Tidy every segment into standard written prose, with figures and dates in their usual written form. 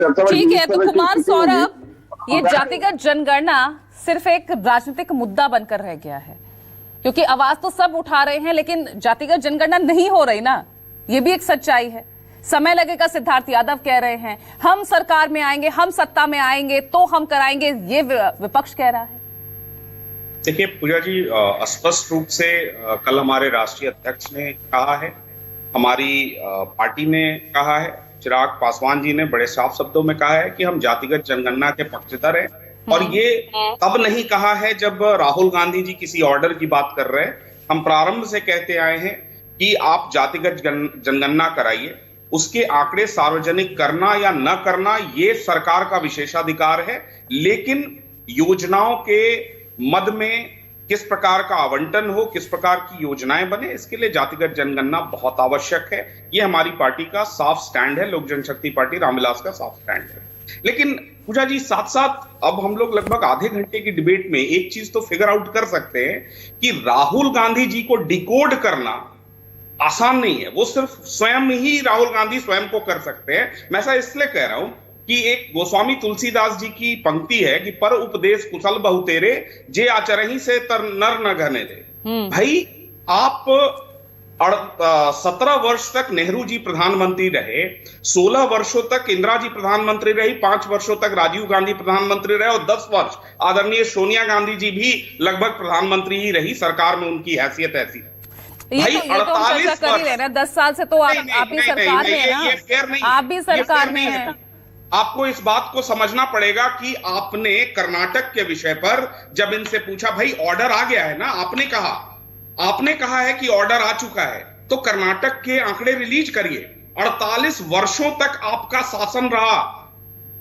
ठीक है, तो कुमार सौरभ, ये जातिगत जनगणना सिर्फ एक राजनीतिक मुद्दा बनकर रह गया है, क्योंकि आवाज तो सब उठा रहे हैं लेकिन जातिगत जनगणना नहीं हो रही ना, ये भी एक सच्चाई है। समय लगेगा, सिद्धार्थ यादव कह रहे हैं, हम सरकार में आएंगे, हम सत्ता में आएंगे तो हम कराएंगे, ये विपक्ष कह रहा है। देखिए पूजा जी, स्पष्ट रूप से कल हमारे राष्ट्रीय अध्यक्ष ने कहा है, हमारी पार्टी ने कहा है, चिराग पासवान जी ने बड़े साफ शब्दों में कहा है कि हम जातिगत जनगणना के पक्षधर हैं। और ये तब नहीं कहा है जब राहुल गांधी जी किसी ऑर्डर की बात कर रहे हैं। हम प्रारंभ से कहते आए हैं कि आप जातिगत जनगणना कराइए, उसके आंकड़े सार्वजनिक करना या न करना ये सरकार का विशेषाधिकार है, लेकिन योजनाओं के मद में किस प्रकार का आवंटन हो, किस प्रकार की योजनाएं बने, इसके लिए जातिगत जनगणना बहुत आवश्यक है। ये हमारी पार्टी का साफ स्टैंड है, लोक जनशक्ति पार्टी रामविलास का साफ स्टैंड है। लेकिन पूजा जी, साथ साथ अब हम लोग लगभग आधे घंटे की डिबेट में एक चीज तो फिगर आउट कर सकते हैं कि राहुल गांधी जी को डिकोड करना आसान नहीं है। वो सिर्फ स्वयं ही राहुल गांधी स्वयं को कर सकते हैं। मैं ऐसा इसलिए कह रहा हूं कि एक गोस्वामी तुलसीदास जी की पंक्ति है कि पर उपदेश कुशल बहु तेरे, जे आचरहि से तर नर न घने दे। भाई, आप 17 वर्ष तक नेहरू जी प्रधानमंत्री रहे, 16 वर्षों तक इंदिरा जी प्रधानमंत्री रही, 5 वर्षों तक राजीव गांधी प्रधानमंत्री रहे और 10 वर्ष आदरणीय सोनिया गांधी जी भी लगभग प्रधानमंत्री ही रही। सरकार में उनकी हैसियत ऐसी है। भाई, 48 कर ही रहे ना, 10 साल से तो आप भी सरकार में है ना, आप भी सरकार में हैं। आपको इस बात को समझना पड़ेगा कि आपने कर्नाटक के विषय पर जब इनसे पूछा, भाई ऑर्डर आ गया है ना, आपने कहा है कि ऑर्डर आ चुका है, तो कर्नाटक के आंकड़े रिलीज करिए। 48 वर्षों तक आपका शासन रहा,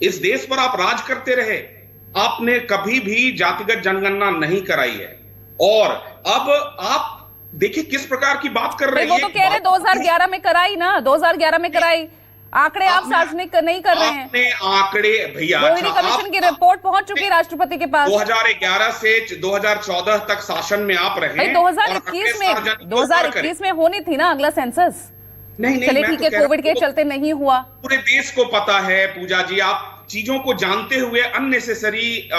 इस देश पर आप राज करते रहे, आपने कभी भी जातिगत जनगणना नहीं कराई है। और अब आप देखिए किस प्रकार की बात कर रहे हैं। वो तो कह रहे 2011 में कराई ना, 2011 में कराई, आंकड़े आप सार्वजनिक नहीं कर रहे हैं। आपने आंकड़े भैया, रोहिणी कमीशन की रिपोर्ट पहुंच चुकी है राष्ट्रपपति के पास। 2011 से 2014 तक शासन में आप रहे। 2021 में होनी थी ना अगला सेंसस। नहीं, चले ठीक है, कोविड के चलते नहीं हुआ। पूरे देश को पता है पूजा जी, आप चीजों को जानते हुए अननेसेसरी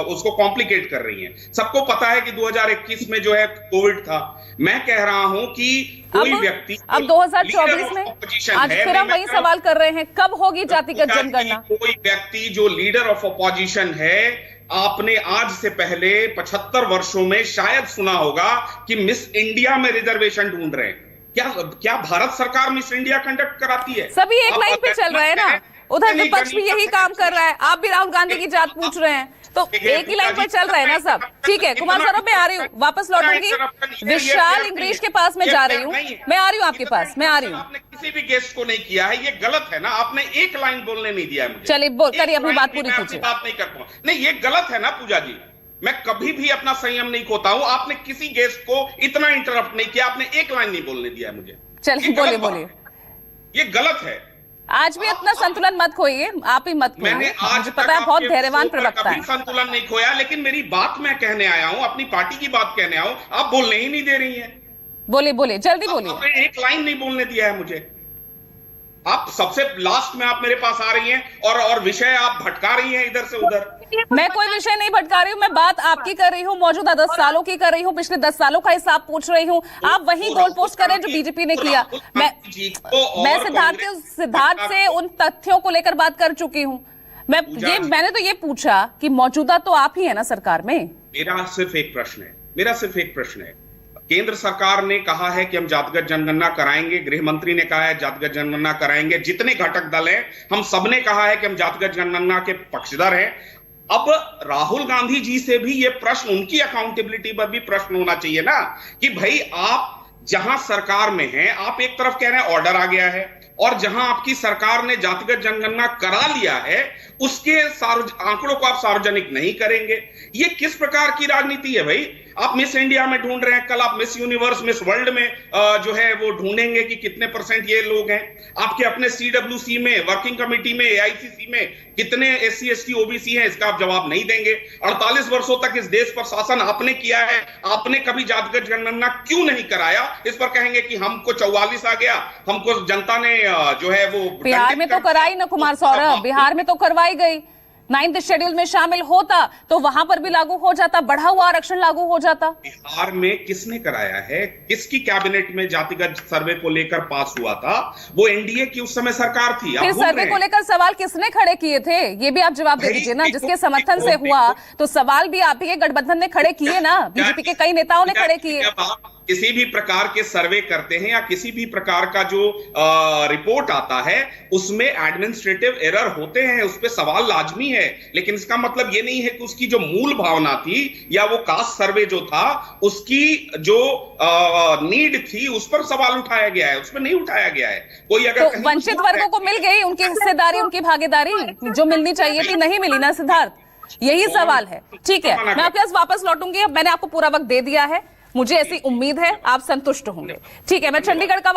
उसको कॉम्प्लिकेट कर रही हैं। सबको पता है कि 2021 में जो है कोविड था। मैं कह रहा हूं कि कोई व्यक्ति अब 2024 में आज फिर हम वही सवाल कर रहे हैं, कब होगी जातिगत जनगणना। कोई व्यक्ति जो लीडर ऑफ अपोजिशन है, आपने आज से पहले 75 वर्षों में शायद सुना होगा कि मिस इंडिया में रिजर्वेशन ढूंढ रहे हैं। क्या भारत सरकार मिस इंडिया कंडक्ट कराती है? सभी एक लाइन पे चल रहे हैं ना, उधर विपक्ष भी यही काम कर रहा है, आप भी राहुल गांधी की जात पूछ रहे हैं, तो एक ही लाइन पर चल रहा है ना सब। ठीक है कुमार सौरभ, मैं आ रही हूँ, वापस लौटूंगी, विशाल इंग्लिश के पास में जा रही हूँ, मैं आ रही हूँ आपके पास, मैं आ रही हूँ। आपने किसी भी गेस्ट को नहीं किया है, ये गलत है ना, आपने एक लाइन बोलने नहीं दिया है मुझे। चलिए करिए अपनी बात पूरी कीजिए। बात नहीं कर पाऊँ, नहीं ये गलत है ना पूजा जी, मैं कभी भी अपना संयम नहीं खोता हूं। आपने किसी गेस्ट को इतना इंटरप्ट नहीं किया, आपने एक लाइन नहीं बोलने दिया है मुझे। चलिए बोलिए। ये गलत है। आज भी इतना संतुलन मत खोइए, आप ही मत खोइए। मैंने आज पता है बहुत धैर्यवान प्रवक्ता है। संतुलन नहीं खोया, लेकिन मेरी बात मैं कहने आया हूं, अपनी पार्टी की बात कहने आया हूं, आप बोलने ही नहीं दे रही हैं। बोलिए जल्दी बोलिए। आपने एक लाइन नहीं बोलने दिया है मुझे। आप सबसे लास्ट में आप मेरे पास आ रही हैं और विषय आप भटका रही हैं इधर से उधर। मैं कोई विषय नहीं भटका रही हूँ, मैं बात आपकी कर रही हूँ, मौजूदा 10 सालों की कर रही हूँ, पिछले 10 सालों का हिसाब पूछ रही हूँ। आप वही गोल पोस्ट कर रहे हैं जो बीजेपी ने किया। मैं सिद्धार्थ से उन तथ्यों को लेकर बात कर चुकी हूँ। मैंने तो ये पूछा कि मौजूदा तो आप ही है ना सरकार में। मेरा सिर्फ एक प्रश्न है, केंद्र सरकार ने कहा है कि हम जातिगत जनगणना कराएंगे, गृह मंत्री ने कहा है जातिगत जनगणना कराएंगे, जितने घटक दल हैं हम सबने कहा है कि हम जातिगत जनगणना के पक्षधर हैं। अब राहुल गांधी जी से भी ये प्रश्न, उनकी अकाउंटेबिलिटी पर भी प्रश्न होना चाहिए ना कि भाई आप जहां सरकार में हैं, आप एक तरफ कह रहे हैं ऑर्डर आ गया है, और जहां आपकी सरकार ने जातिगत जनगणना करा लिया है उसके आंकड़ों को आप सार्वजनिक नहीं करेंगे। ये किस प्रकार की राजनीति है भाई? आप मिस इंडिया में ढूंढ रहे हैं, कल आप मिस यूनिवर्स, मिस वर्ल्ड में जो है वो ढूंढेंगे कि कितने % ये लोग हैं। आपके अपने CWC में, वर्किंग कमेटी में, AICC में कितने SC ST OBC हैं, इसका आप जवाब नहीं देंगे। 48 वर्षों तक इस देश पर शासन आपने किया है, आपने कभी जातिगत जनगणना क्यों नहीं कराया? इस पर कहेंगे कि हमको 44 आ गया, हमको जनता ने जो है वो बिहार में तो कराई ना कुमार सौरभ, बिहार में तो करवाई गई। 9th शेड्यूल में शामिल होता तो वहां पर भी लागू हो जाता, बढ़ा हुआ आरक्षण लागू हो जाता। बिहार में किसने कराया है? किसकी कैबिनेट में जातिगत सर्वे को लेकर पास हुआ था? वो NDA की उस समय सरकार थी। फिर सर्वे को लेकर सवाल किसने खड़े किए थे, ये भी आप जवाब दे दीजिए ना। जिसके समर्थन से हुआ तो सवाल भी आप ही गठबंधन ने खड़े किए ना, बीजेपी के कई नेताओं ने खड़े किए। किसी भी प्रकार के सर्वे करते हैं या किसी भी प्रकार का जो रिपोर्ट आता है उसमें एडमिनिस्ट्रेटिव एरर होते हैं, उस पर सवाल लाजमी है। लेकिन इसका मतलब ये नहीं है कि उसकी जो मूल भावना थी या वो कास्ट सर्वे जो था उसकी जो नीड थी उस पर सवाल उठाया गया है, उसमें नहीं उठाया गया है। कोई अगर तो वंचित वर्गों को मिल गई उनकी हिस्सेदारी, उनकी भागीदारी जो मिलनी चाहिए थी, नहीं मिली ना सिद्धार्थ, यही सवाल है। ठीक है, मैं आपके पास वापस लौटूंगी। अब मैंने आपको पूरा वक्त दे दिया है, मुझे ऐसी उम्मीद है आप संतुष्ट होंगे। ठीक है, मैं चंडीगढ़ का